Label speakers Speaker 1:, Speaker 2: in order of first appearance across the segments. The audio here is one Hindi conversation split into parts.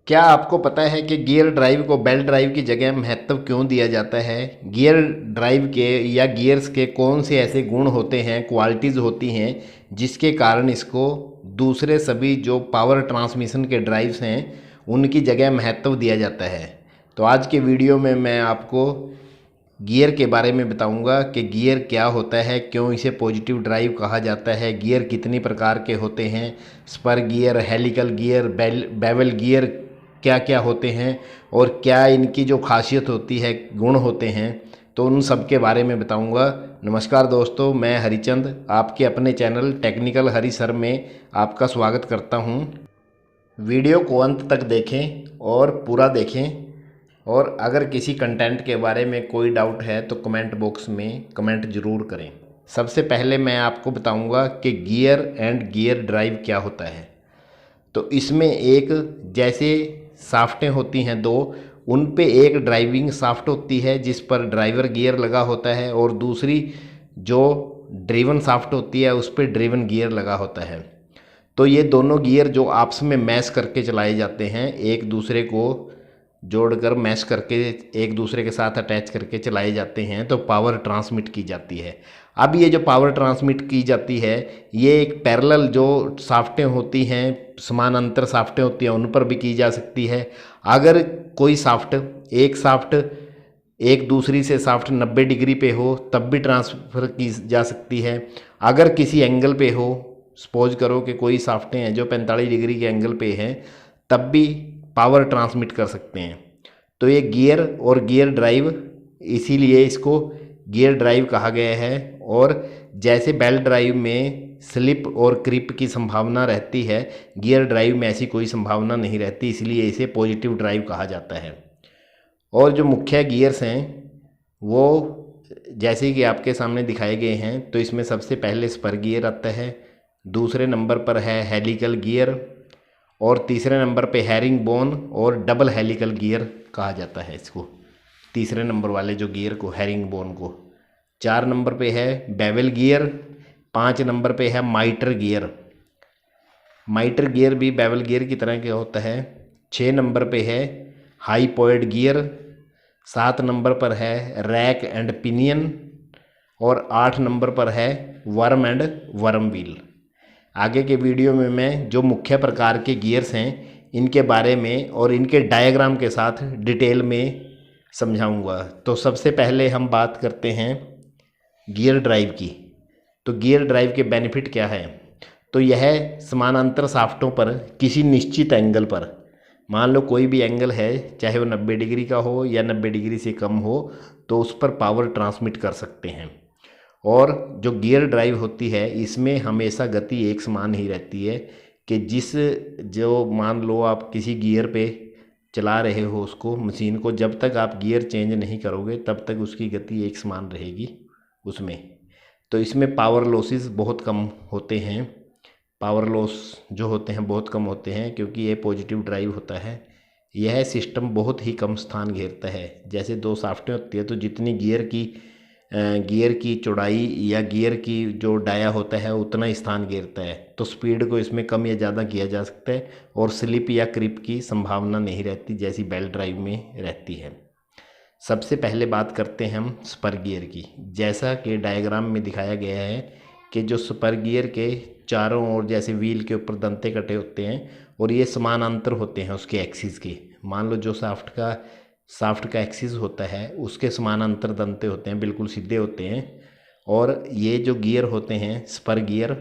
Speaker 1: क्या आपको पता है कि गियर ड्राइव को बेल्ट ड्राइव की जगह महत्व क्यों दिया जाता है? गियर ड्राइव के या गियर्स के कौन से ऐसे गुण होते हैं, क्वालिटीज़ होती हैं जिसके कारण इसको दूसरे सभी जो पावर ट्रांसमिशन के ड्राइव्स हैं उनकी जगह महत्व दिया जाता है। तो आज के वीडियो में मैं आपको गियर के बारे में बताऊंगा कि गियर क्या होता है, क्यों इसे पॉजिटिव ड्राइव कहा जाता है, गियर कितनी प्रकार के होते हैं, spur gear, helical gear, bevel gear क्या क्या होते हैं और क्या इनकी जो खासियत होती है, गुण होते हैं, तो उन सब के बारे में बताऊंगा। नमस्कार दोस्तों, मैं हरिचंद आपके अपने चैनल टेक्निकल हरि सर में आपका स्वागत करता हूं। वीडियो को अंत तक देखें और पूरा देखें, और अगर किसी कंटेंट के बारे में कोई डाउट है तो कमेंट बॉक्स में कमेंट ज़रूर करें। सबसे पहले मैं आपको बताऊंगा कि गियर एंड गियर ड्राइव क्या होता है। तो इसमें एक जैसे साफ्टें होती हैं दो, उन पे एक ड्राइविंग साफ्ट होती है जिस पर ड्राइवर गियर लगा होता है, और दूसरी जो ड्रिवन साफ्ट होती है उस पर ड्रिवन गियर लगा होता है। तो ये दोनों गियर जो आपस में मैश करके चलाए जाते हैं, एक दूसरे को जोड़कर मैश करके एक दूसरे के साथ अटैच करके चलाए जाते हैं, तो पावर ट्रांसमिट की जाती है। अब ये जो पावर ट्रांसमिट की जाती है, ये एक पैरेलल जो साफ्टें होती हैं, समानांतर साफ्टें होती हैं, उन पर भी की जा सकती है। अगर कोई साफ्ट एक दूसरी से साफ्ट 90 डिग्री पे हो तब भी ट्रांसफ़र की जा सकती है। अगर किसी एंगल पे हो, सपोज करो कि कोई साफ्टें हैं जो 45 डिग्री के एंगल पे हैं, तब भी पावर ट्रांसमिट कर सकते हैं। तो ये गियर और गियर ड्राइव, इसीलिए इसको गियर ड्राइव कहा गया है। और जैसे बेल्ट ड्राइव में स्लिप और क्रिप की संभावना रहती है, गियर ड्राइव में ऐसी कोई संभावना नहीं रहती, इसलिए इसे पॉजिटिव ड्राइव कहा जाता है। और जो मुख्य गियर्स हैं वो जैसे कि आपके सामने दिखाए गए हैं, तो इसमें सबसे पहले स्पर गियर आता है, दूसरे नंबर पर है हेलिकल गियर, और तीसरे नंबर पे हैरिंग बोन और डबल हेलिकल गियर कहा जाता है इसको। तीसरे नंबर वाले जो गियर को, हैरिंग बोन को। 4 नंबर पे है बेवल गियर, 5 नंबर पे है माइटर गियर। माइटर गियर भी बेवल गियर की तरह के होता है। 6 नंबर पे है हाई पॉइड गियर, 7 नंबर पर है रैक एंड पिनियन, और 8 नंबर पर है वर्म एंड वर्म व्हील। आगे के वीडियो में मैं जो मुख्य प्रकार के गियर्स हैं इनके बारे में और इनके डायग्राम के साथ डिटेल में समझाऊंगा। तो सबसे पहले हम बात करते हैं गियर ड्राइव की। तो गियर ड्राइव के बेनिफिट क्या है? तो यह समानांतर साफ्टों पर किसी निश्चित एंगल पर, मान लो कोई भी एंगल है, चाहे वो 90 डिग्री का हो या 90 डिग्री से कम हो, तो उस पर पावर ट्रांसमिट कर सकते हैं। और जो गियर ड्राइव होती है इसमें हमेशा गति एक समान ही रहती है, कि जो मान लो आप किसी गियर पे चला रहे हो उसको, मशीन को, जब तक आप गियर चेंज नहीं करोगे तब तक उसकी गति एक समान रहेगी उसमें। तो इसमें पावर लॉसेस बहुत कम होते हैं, पावर लॉस जो होते हैं बहुत कम होते हैं, क्योंकि ये पॉजिटिव ड्राइव होता है। यह सिस्टम बहुत ही कम स्थान घेरता है। जैसे दो साफ्टें होती है, तो जितनी गियर की चौड़ाई या गियर की जो डाया होता है उतना ही स्थान घेरता है, तो स्पीड को इसमें कम या ज़्यादा किया जा सकता है, और स्लिप या क्रिप की संभावना नहीं रहती जैसी बेल्ट ड्राइव में रहती है। सबसे पहले बात करते हैं हम स्पर गियर की। जैसा कि डायग्राम में दिखाया गया है कि जो स्पर गियर के चारों ओर जैसे व्हील के ऊपर दंते कटे होते हैं, और ये समानांतर होते हैं उसके एक्सिस के। मान लो जो साफ्ट का एक्सिस होता है उसके समानांतर दंते होते हैं, बिल्कुल सीधे होते हैं। और ये जो गियर होते हैं स्पर गियर,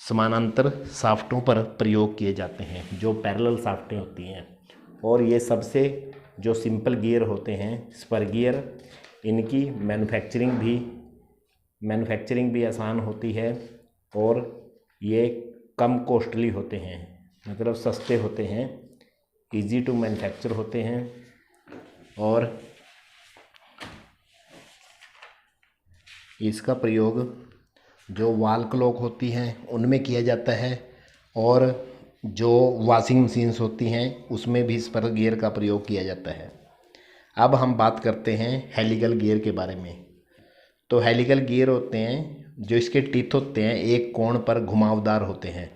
Speaker 1: समानांतर साफ्टों पर प्रयोग किए जाते हैं, जो पैरेलल साफ्टें होती हैं। और ये सबसे जो सिंपल गियर होते हैं स्पर गियर, इनकी मैन्युफैक्चरिंग भी आसान होती है, और ये कम कॉस्टली होते हैं, मतलब सस्ते होते हैं, इजी टू मैन्युफैक्चर होते हैं। और इसका प्रयोग जो वॉल क्लॉक होती हैं उनमें किया जाता है, और जो वॉशिंग मशीन्स होती हैं उसमें भी स्पर गियर का प्रयोग किया जाता है। अब हम बात करते हैं हेलिकल गियर के बारे में। तो हेलिकल गियर होते हैं जो इसके टीथ होते हैं एक कोण पर घुमावदार होते हैं।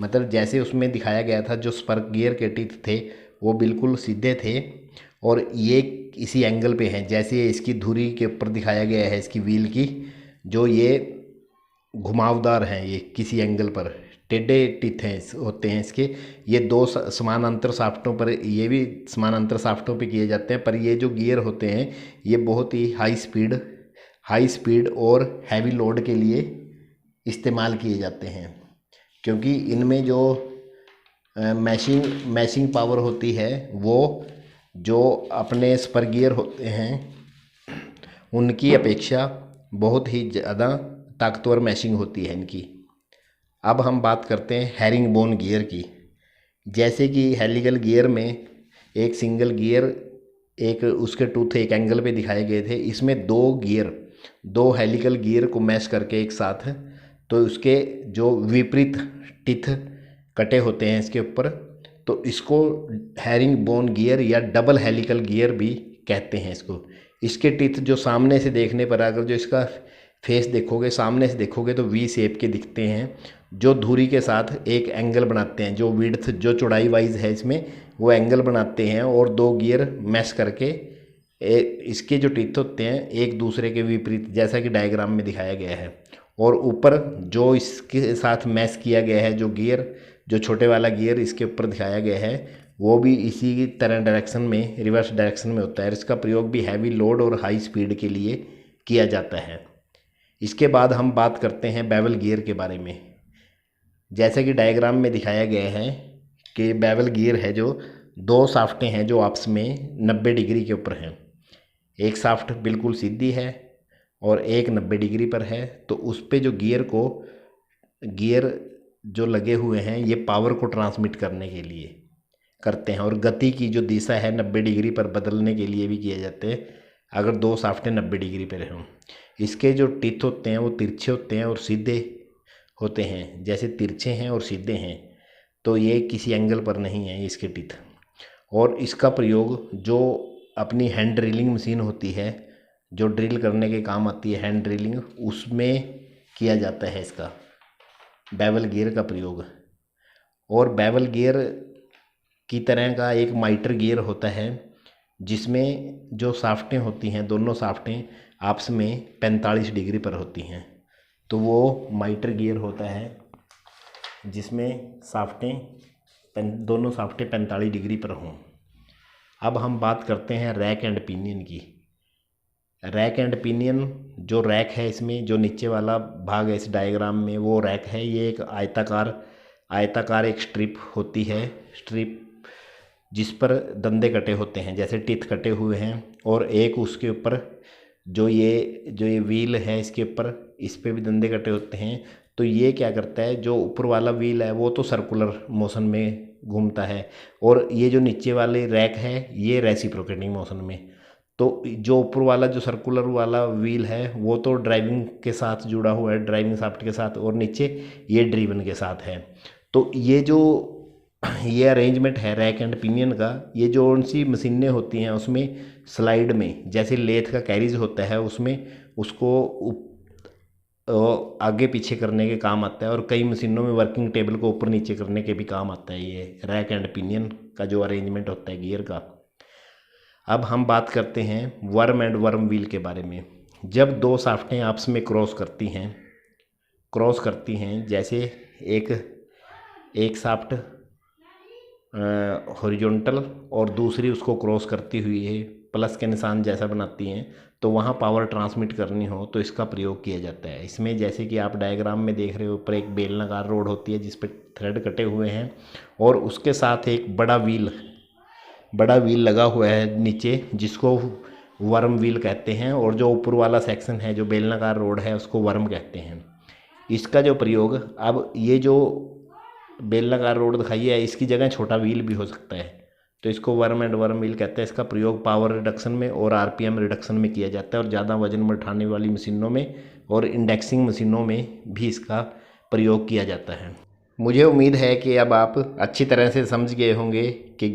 Speaker 1: मतलब जैसे उसमें दिखाया गया था, जो स्पर गियर के टीथ थे वो बिल्कुल सीधे थे और ये इसी एंगल पे हैं, जैसे इसकी धुरी के ऊपर दिखाया गया है इसकी व्हील की, जो ये घुमावदार हैं, ये किसी एंगल पर टेढ़े टीथ हैं होते हैं इसके। ये दो समानांतर साफ्टों पर, ये भी समानांतर साफ्टों पे किए जाते हैं, पर ये जो गियर होते हैं ये बहुत ही हाई स्पीड और हैवी लोड के लिए इस्तेमाल किए जाते हैं, क्योंकि इनमें जो मैशिंग पावर होती है वो जो अपने स्पर गियर होते हैं उनकी अपेक्षा बहुत ही ज़्यादा ताकतवर मैशिंग होती है इनकी। अब हम बात करते हैं हैरिंग बोन गियर की। जैसे कि हेलिकल गियर में एक सिंगल गियर, एक उसके टूथ एक एंगल पे दिखाए गए थे, इसमें दो हेलिकल गियर को मैश करके एक साथ, तो उसके जो विपरीत टिथ कटे होते हैं इसके ऊपर, तो इसको हैरिंग बोन गियर या डबल हेलिकल गियर भी कहते हैं इसको। इसके टिथ जो सामने से देखने पर, अगर जो इसका फेस देखोगे, सामने से देखोगे तो वी शेप के दिखते हैं, जो धुरी के साथ एक एंगल बनाते हैं, जो विड्थ जो चौड़ाई वाइज है इसमें वो एंगल बनाते हैं, और दो गियर मैश करके इसके जो टीथ होते हैं एक दूसरे के विपरीत, जैसा कि डायग्राम में दिखाया गया है। और ऊपर जो इसके साथ मैश किया गया है, जो गियर, जो छोटे वाला गियर इसके ऊपर दिखाया गया है, वो भी इसी तरह डायरेक्शन में, रिवर्स डायरेक्शन में होता है। इसका प्रयोग भी हैवी लोड और हाई स्पीड के लिए किया जाता है। इसके बाद हम बात करते हैं बेवल गियर के बारे में। जैसे कि डायग्राम में दिखाया गया है कि बेवल गियर है, जो दो साफ्टें हैं जो आपस में 90 डिग्री के ऊपर हैं। एक साफ्ट बिल्कुल सीधी है और एक 90 डिग्री पर है, तो उस पे जो गियर जो लगे हुए हैं ये पावर को ट्रांसमिट करने के लिए करते हैं, और गति की जो दिशा है 90 डिग्री पर बदलने के लिए भी किए जाते हैं, अगर दो साफ्टें 90 डिग्री पर हों। इसके जो टिथ होते हैं वो तिरछे होते हैं और सीधे होते हैं। जैसे तिरछे हैं और सीधे हैं, तो ये किसी एंगल पर नहीं है इसके टिथ। और इसका प्रयोग जो अपनी हैंड ड्रिलिंग मशीन होती है, जो ड्रिल करने के काम आती है हैंड ड्रिलिंग, उसमें किया जाता है इसका बेवल गियर का प्रयोग। और बेवल गियर की तरह का एक माइटर गियर होता है, जिसमें जो साफ्टें होती हैं, दोनों साफ्टें आपस में 45 डिग्री पर होती हैं, तो वो माइटर गियर होता है जिसमें दोनों साफ्टें 45 डिग्री पर हों। अब हम बात करते हैं रैक एंड पिनियन की। रैक एंड पिनियन, जो रैक है इसमें जो नीचे वाला भाग है इस डायग्राम में, वो रैक है। ये एक आयताकार एक स्ट्रिप होती है, स्ट्रिप जिस पर दंदे कटे होते हैं, जैसे टीथ कटे हुए हैं, और एक उसके ऊपर जो ये व्हील है इसके ऊपर, इस पे भी दंदे कटे होते हैं। तो ये क्या करता है, जो ऊपर वाला व्हील है वो तो सर्कुलर मोशन में घूमता है, और ये जो नीचे वाले रैक है ये रेसिप्रोकेटिंग मोशन में। तो जो ऊपर वाला जो सर्कुलर वाला व्हील है वो तो ड्राइविंग के साथ जुड़ा हुआ है, ड्राइविंग शाफ्ट के साथ, और नीचे ये ड्रिवन के साथ है। तो ये अरेंजमेंट है रैक एंड पिनियन का। ये जो उनसी मशीनें होती हैं उसमें स्लाइड में, जैसे लेथ का कैरिज होता है, उसमें उसको आगे पीछे करने के काम आता है, और कई मशीनों में वर्किंग टेबल को ऊपर नीचे करने के भी काम आता है ये रैक एंड पिनियन का जो अरेंजमेंट होता है गियर का। अब हम बात करते हैं वर्म एंड वर्म व्हील के बारे में। जब दो साफ्टें आपस में क्रॉस करती हैं, जैसे एक साफ्ट हॉरिजॉन्टल और दूसरी उसको क्रॉस करती हुई है, प्लस के निशान जैसा बनाती हैं, तो वहाँ पावर ट्रांसमिट करनी हो तो इसका प्रयोग किया जाता है। इसमें जैसे कि आप डायग्राम में देख रहे हो, ऊपर एक बेलनाकार रोड होती है जिस पे थ्रेड कटे हुए हैं, और उसके साथ एक बड़ा व्हील लगा हुआ है नीचे, जिसको वर्म व्हील कहते हैं, और जो ऊपर वाला सेक्शन है जो बेलनाकार रोड है उसको वर्म कहते हैं। इसका जो प्रयोग, अब ये जो बेलनाकार रोड दिखाई है इसकी जगह छोटा व्हील भी हो सकता है, तो इसको वर्म एंड वर्म व्हील कहते हैं। इसका प्रयोग पावर रिडक्शन में और आरपीएम रिडक्शन में किया जाता है, और ज़्यादा वजन उठाने वाली मशीनों में और इंडेक्सिंग मशीनों में भी इसका प्रयोग किया जाता है। मुझे उम्मीद है कि अब आप अच्छी तरह से समझ गए होंगे कि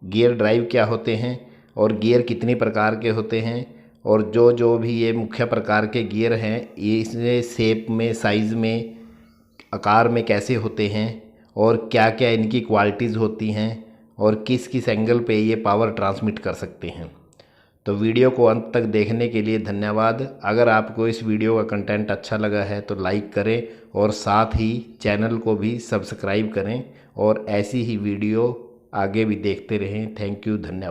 Speaker 1: गियर ड्राइव क्या होते हैं और गियर कितनी प्रकार के होते हैं, और जो भी ये मुख्य प्रकार के गियर हैं ये इसमें शेप में, साइज़ में आकार में कैसे होते हैं और क्या क्या इनकी क्वालिटीज़ होती हैं और किस किस एंगल पे ये पावर ट्रांसमिट कर सकते हैं। तो वीडियो को अंत तक देखने के लिए धन्यवाद। अगर आपको इस वीडियो का कंटेंट अच्छा लगा है तो लाइक करें और साथ ही चैनल को भी सब्सक्राइब करें और ऐसी ही वीडियो आगे भी देखते रहें। थैंक यू, धन्यवाद।